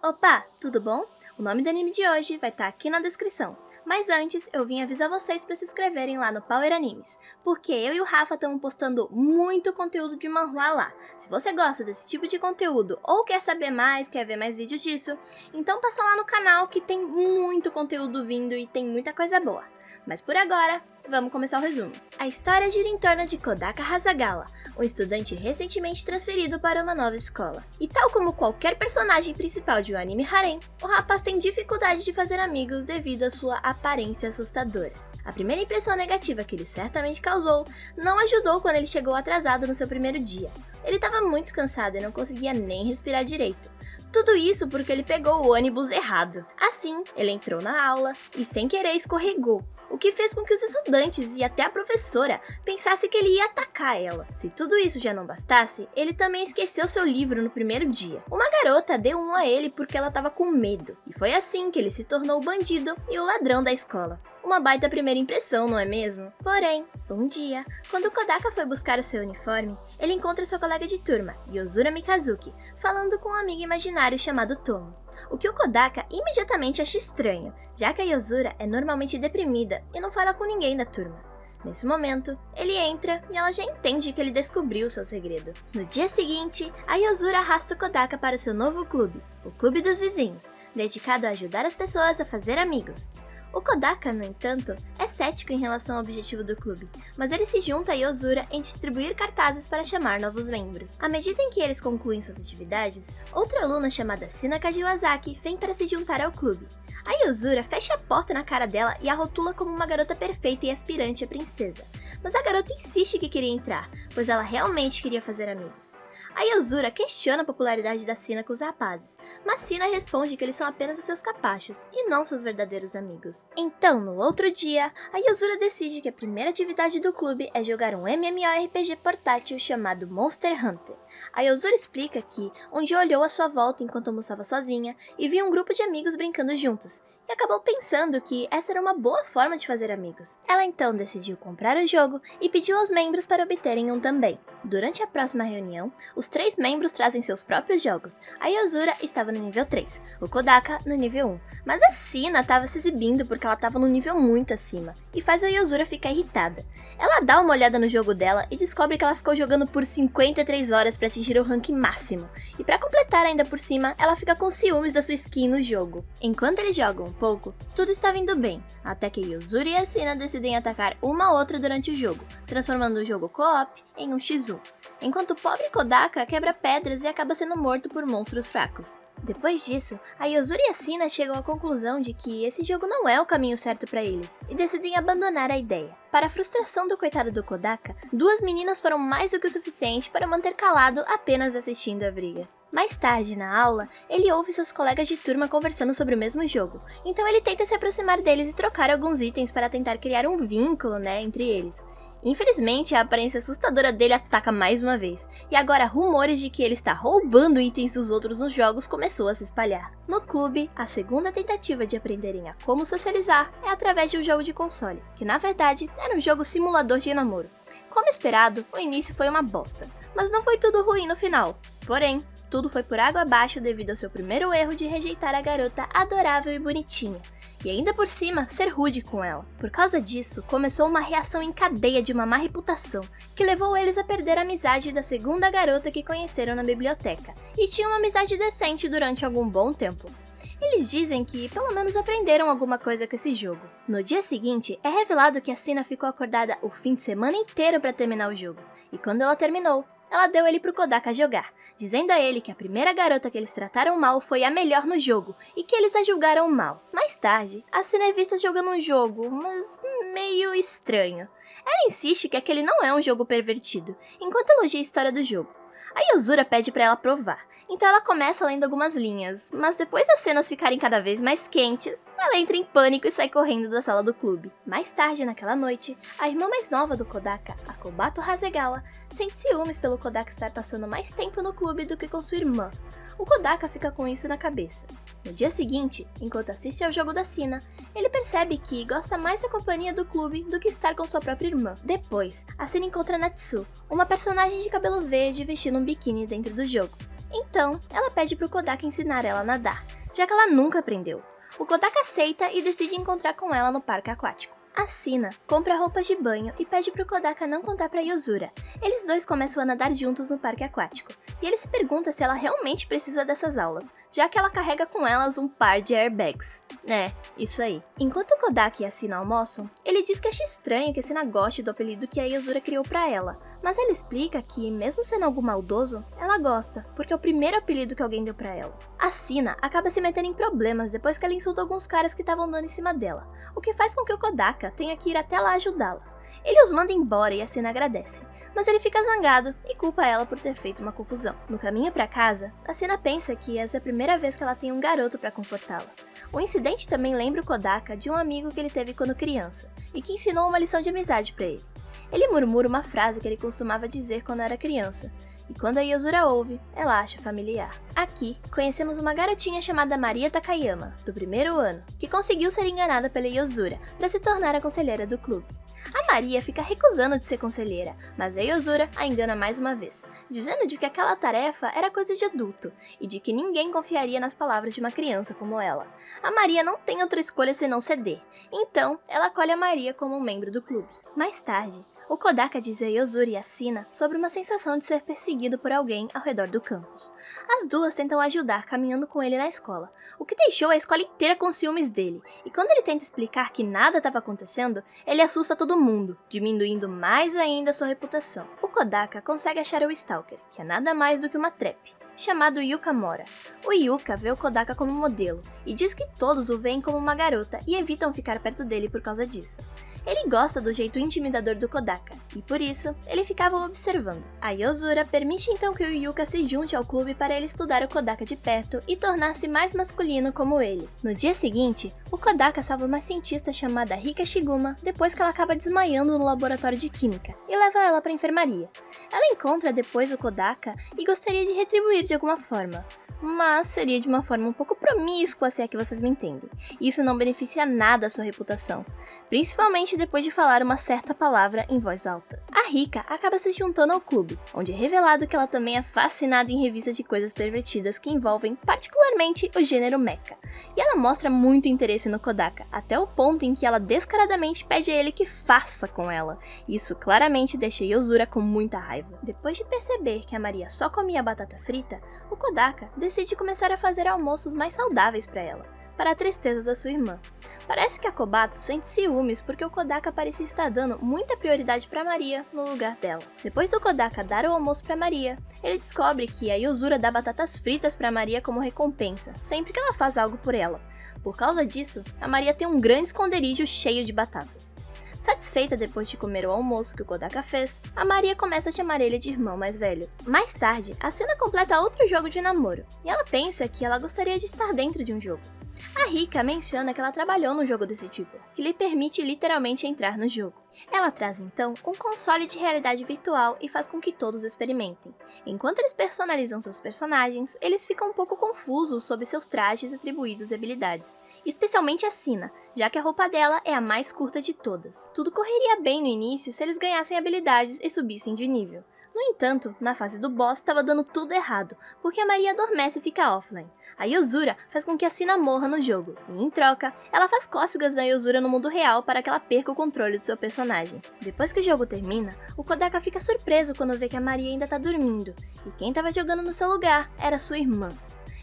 Opa, tudo bom? O nome do anime de hoje vai estar aqui na descrição. Mas antes, eu vim avisar vocês para se inscreverem lá no Power Animes, porque eu e o Rafa estamos postando muito conteúdo de manhwa lá. Se você gosta desse tipo de conteúdo ou quer saber mais, quer ver mais vídeos disso, então passa lá no canal que tem muito conteúdo vindo e tem muita coisa boa. Mas por agora, vamos começar o resumo. A história gira em torno de Kodaka Hasagawa, um estudante recentemente transferido para uma nova escola. E tal como qualquer personagem principal de um anime harem, o rapaz tem dificuldade de fazer amigos devido à sua aparência assustadora. A primeira impressão negativa que ele certamente causou não ajudou quando ele chegou atrasado no seu primeiro dia. Ele estava muito cansado e não conseguia nem respirar direito. Tudo isso porque ele pegou o ônibus errado. Assim, ele entrou na aula e sem querer escorregou, o que fez com que os estudantes e até a professora pensassem que ele ia atacar ela. Se tudo isso já não bastasse, ele também esqueceu seu livro no primeiro dia. Uma garota deu um a ele porque ela estava com medo, e foi assim que ele se tornou o bandido e o ladrão da escola. Uma baita primeira impressão, não é mesmo? Porém, um dia, quando Kodaka foi buscar o seu uniforme, ele encontra seu colega de turma, Yozura Mikazuki, falando com um amigo imaginário chamado Tomo. O que o Kodaka imediatamente acha estranho, já que a Yozura é normalmente deprimida e não fala com ninguém da turma. Nesse momento, ele entra e ela já entende que ele descobriu seu segredo. No dia seguinte, a Yozura arrasta o Kodaka para seu novo clube, o Clube dos Vizinhos, dedicado a ajudar as pessoas a fazer amigos. O Kodaka, no entanto, é cético em relação ao objetivo do clube, mas ele se junta a Yozura em distribuir cartazes para chamar novos membros. À medida em que eles concluem suas atividades, outra aluna chamada Sina Kajiwazaki vem para se juntar ao clube. A Yozura fecha a porta na cara dela e a rotula como uma garota perfeita e aspirante a princesa. Mas a garota insiste que queria entrar, pois ela realmente queria fazer amigos. A Yozura questiona a popularidade da Sina com os rapazes, mas Sina responde que eles são apenas os seus capachos e não seus verdadeiros amigos. Então, no outro dia, a Yozura decide que a primeira atividade do clube é jogar um MMORPG portátil chamado Monster Hunter. A Yozura explica que um dia olhou à sua volta enquanto almoçava sozinha e viu um grupo de amigos brincando juntos, e acabou pensando que essa era uma boa forma de fazer amigos. Ela então decidiu comprar o jogo e pediu aos membros para obterem um também. Durante a próxima reunião, os 3 membros trazem seus próprios jogos. A Yozura estava no nível 3, o Kodaka no nível 1, mas a Sina estava se exibindo porque ela estava no nível muito acima, e faz a Yozura ficar irritada. Ela dá uma olhada no jogo dela e descobre que ela ficou jogando por 53 horas para atingir o rank máximo, e para completar ainda por cima, ela fica com ciúmes da sua skin no jogo. Enquanto eles jogam um pouco, tudo estava indo bem, até que Yozura e a Sina decidem atacar uma a outra durante o jogo, transformando o jogo co-op em um x1, enquanto o pobre Kodaka quebra pedras e acaba sendo morto por monstros fracos. Depois disso, a Yozura e a Sina chegam à conclusão de que esse jogo não é o caminho certo para eles, e decidem abandonar a ideia. Para a frustração do coitado do Kodaka, 2 meninas foram mais do que o suficiente para manter calado apenas assistindo a briga. Mais tarde, na aula, ele ouve seus colegas de turma conversando sobre o mesmo jogo, então ele tenta se aproximar deles e trocar alguns itens para tentar criar um vínculo, entre eles. Infelizmente, a aparência assustadora dele ataca mais uma vez, e agora rumores de que ele está roubando itens dos outros nos jogos começou a se espalhar. No clube, a segunda tentativa de aprenderem a como socializar é através de um jogo de console, que na verdade era um jogo simulador de namoro. Como esperado, o início foi uma bosta, mas não foi tudo ruim no final. Porém, tudo foi por água abaixo devido ao seu primeiro erro de rejeitar a garota adorável e bonitinha, e ainda por cima ser rude com ela. Por causa disso, começou uma reação em cadeia de uma má reputação, que levou eles a perder a amizade da segunda garota que conheceram na biblioteca, e tinham uma amizade decente durante algum bom tempo. Eles dizem que pelo menos aprenderam alguma coisa com esse jogo. No dia seguinte, é revelado que a Sina ficou acordada o fim de semana inteiro para terminar o jogo, e quando ela terminou, ela deu ele pro Kodaka jogar, dizendo a ele que a primeira garota que eles trataram mal foi a melhor no jogo e que eles a julgaram mal. Mais tarde, a Sina é vista jogando um jogo, mas meio estranho. Ela insiste que aquele não é um jogo pervertido, enquanto elogia a história do jogo. A Yozura pede pra ela provar, então ela começa lendo algumas linhas, mas depois das cenas ficarem cada vez mais quentes, ela entra em pânico e sai correndo da sala do clube. Mais tarde naquela noite, a irmã mais nova do Kodaka, a Kobato Hasegawa, sente ciúmes pelo Kodaka estar passando mais tempo no clube do que com sua irmã. O Kodaka fica com isso na cabeça. No dia seguinte, enquanto assiste ao jogo da Sina, ele percebe que gosta mais da companhia do clube do que estar com sua própria irmã. Depois, a Sina encontra Natsu, uma personagem de cabelo verde vestindo um biquíni dentro do jogo. Então, ela pede pro Kodaka ensinar ela a nadar, já que ela nunca aprendeu. O Kodaka aceita e decide encontrar com ela no parque aquático. Asina compra roupas de banho e pede pro Kodaka não contar pra Yozura. Eles dois começam a nadar juntos no parque aquático, e ele se pergunta se ela realmente precisa dessas aulas, já que ela carrega com elas um par de airbags. Isso aí. Enquanto o Kodaka e Asina almoçam, ele diz que acha estranho que Asina goste do apelido que a Yozura criou pra ela, mas ela explica que, mesmo sendo algo maldoso, ela gosta, porque é o primeiro apelido que alguém deu pra ela. Asina acaba se metendo em problemas depois que ela insulta alguns caras que estavam dando em cima dela, o que faz com que o Kodaka tenha que ir até lá ajudá-la. Ele os manda embora e Asina agradece, mas ele fica zangado e culpa ela por ter feito uma confusão. No caminho pra casa, Asina pensa que essa é a primeira vez que ela tem um garoto pra confortá-la. O incidente também lembra o Kodaka de um amigo que ele teve quando criança, e que ensinou uma lição de amizade pra ele. Ele murmura uma frase que ele costumava dizer quando era criança, e quando a Yozura ouve, ela acha familiar. Aqui, conhecemos uma garotinha chamada Maria Takayama, do primeiro ano, que conseguiu ser enganada pela Yozura para se tornar a conselheira do clube. A Maria fica recusando de ser conselheira, mas a Yozura a engana mais uma vez, dizendo de que aquela tarefa era coisa de adulto, e de que ninguém confiaria nas palavras de uma criança como ela. A Maria não tem outra escolha senão ceder, então ela acolhe a Maria como um membro do clube. Mais tarde, o Kodaka diz a Yozura e Asina sobre uma sensação de ser perseguido por alguém ao redor do campus. As duas tentam ajudar caminhando com ele na escola, o que deixou a escola inteira com ciúmes dele, e quando ele tenta explicar que nada estava acontecendo, ele assusta todo mundo, diminuindo mais ainda sua reputação. O Kodaka consegue achar o Stalker, que é nada mais do que uma trap, chamado Yuka Mora. O Yuka vê o Kodaka como modelo, e diz que todos o veem como uma garota e evitam ficar perto dele por causa disso. Ele gosta do jeito intimidador do Kodaka, e por isso, ele ficava o observando. A Yozura permite então que o Yuka se junte ao clube para ele estudar o Kodaka de perto e tornar-se mais masculino como ele. No dia seguinte, o Kodaka salva uma cientista chamada Rika Shiguma depois que ela acaba desmaiando no laboratório de química, e leva ela para a enfermaria. Ela encontra depois o Kodaka e gostaria de retribuir de alguma forma, mas seria de uma forma um pouco promíscua, se é que vocês me entendem. Isso não beneficia nada a sua reputação, principalmente depois de falar uma certa palavra em voz alta. A Rika acaba se juntando ao clube, onde é revelado que ela também é fascinada em revistas de coisas pervertidas que envolvem particularmente o gênero mecha. E ela mostra muito interesse no Kodaka, até o ponto em que ela descaradamente pede a ele que faça com ela. Isso claramente deixa Yozura com muita raiva. Depois de perceber que a Maria só comia batata frita, o Kodaka decide começar a fazer almoços mais saudáveis para ela, para a tristeza da sua irmã. Parece que a Kobato sente ciúmes porque o Kodaka parecia estar dando muita prioridade para Maria no lugar dela. Depois do Kodaka dar o almoço para Maria, ele descobre que a Yozura dá batatas fritas para Maria como recompensa, sempre que ela faz algo por ela. Por causa disso, a Maria tem um grande esconderijo cheio de batatas. Satisfeita depois de comer o almoço que o Kodaka fez, a Maria começa a chamar ele de irmão mais velho. Mais tarde, a Asina completa outro jogo de namoro, e ela pensa que ela gostaria de estar dentro de um jogo. A Rika menciona que ela trabalhou num jogo desse tipo, que lhe permite literalmente entrar no jogo. Ela traz então um console de realidade virtual e faz com que todos experimentem. Enquanto eles personalizam seus personagens, eles ficam um pouco confusos sobre seus trajes, atribuídos e habilidades, especialmente a Asina, já que a roupa dela é a mais curta de todas. Tudo correria bem no início se eles ganhassem habilidades e subissem de nível. No entanto, na fase do boss estava dando tudo errado, porque a Maria adormece e fica offline. A Yozura faz com que a Asina morra no jogo, e em troca, ela faz cócegas na Yozura no mundo real para que ela perca o controle do seu personagem. Depois que o jogo termina, o Kodaka fica surpreso quando vê que a Maria ainda tá dormindo, e quem estava jogando no seu lugar era sua irmã.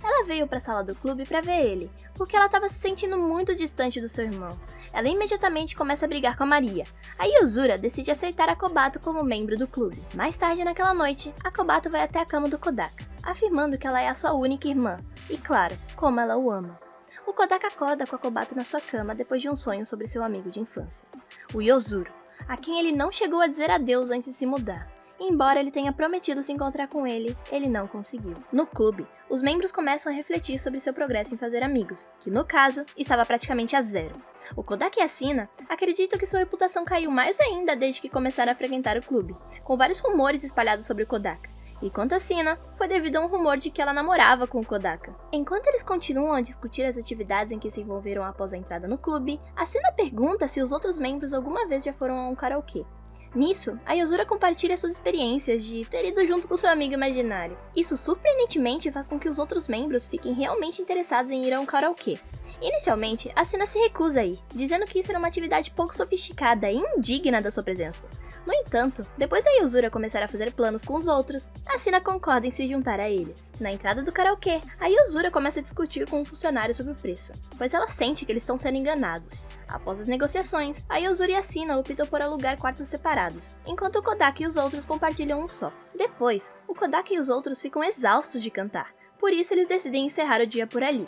Ela veio para a sala do clube para ver ele, porque ela estava se sentindo muito distante do seu irmão. Ela imediatamente começa a brigar com a Maria. A Yozura decide aceitar a Kobato como membro do clube. Mais tarde naquela noite, a Kobato vai até a cama do Kodaka, afirmando que ela é a sua única irmã, e claro, como ela o ama. O Kodaka acorda com a Kobato na sua cama depois de um sonho sobre seu amigo de infância, o Yozuru, a quem ele não chegou a dizer adeus antes de se mudar. Embora ele tenha prometido se encontrar com ele não conseguiu. No clube, os membros começam a refletir sobre seu progresso em fazer amigos, que no caso, estava praticamente a zero. O Kodaka e a Asina acreditam que sua reputação caiu mais ainda desde que começaram a frequentar o clube, com vários rumores espalhados sobre o Kodaka. E quanto a Asina, foi devido a um rumor de que ela namorava com o Kodaka. Enquanto eles continuam a discutir as atividades em que se envolveram após a entrada no clube, Asina pergunta se os outros membros alguma vez já foram a um karaokê. Nisso, a Yozura compartilha suas experiências de ter ido junto com seu amigo imaginário. Isso surpreendentemente faz com que os outros membros fiquem realmente interessados em ir a um karaokê. Inicialmente, Asuna se recusa a ir, dizendo que isso era uma atividade pouco sofisticada e indigna da sua presença. No entanto, depois da Yozura começar a fazer planos com os outros, Asuna concorda em se juntar a eles. Na entrada do karaokê, a Yozura começa a discutir com um funcionário sobre o preço, pois ela sente que eles estão sendo enganados. Após as negociações, a Yozura e Asuna optam por alugar quartos separados, enquanto o Kodaka e os outros compartilham um só. Depois, o Kodaka e os outros ficam exaustos de cantar, por isso eles decidem encerrar o dia por ali.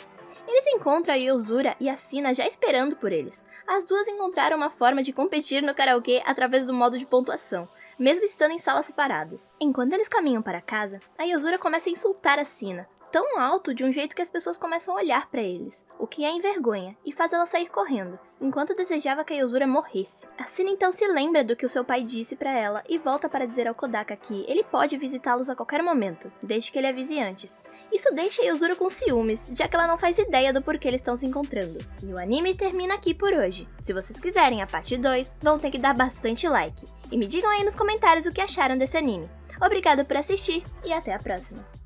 Eles encontram a Yozura e a Asuna já esperando por eles. As duas encontraram uma forma de competir no karaokê através do modo de pontuação, mesmo estando em salas separadas. Enquanto eles caminham para casa, a Yozura começa a insultar a Asuna, tão alto de um jeito que as pessoas começam a olhar para eles, o que a envergonha e faz ela sair correndo, enquanto desejava que a Yozura morresse. A Asuna então se lembra do que o seu pai disse para ela e volta para dizer ao Kodaka que ele pode visitá-los a qualquer momento, desde que ele avise antes. Isso deixa a Yozura com ciúmes, já que ela não faz ideia do porquê eles estão se encontrando. E o anime termina aqui por hoje. Se vocês quiserem a parte 2, vão ter que dar bastante like. E me digam aí nos comentários o que acharam desse anime. Obrigado por assistir e até a próxima!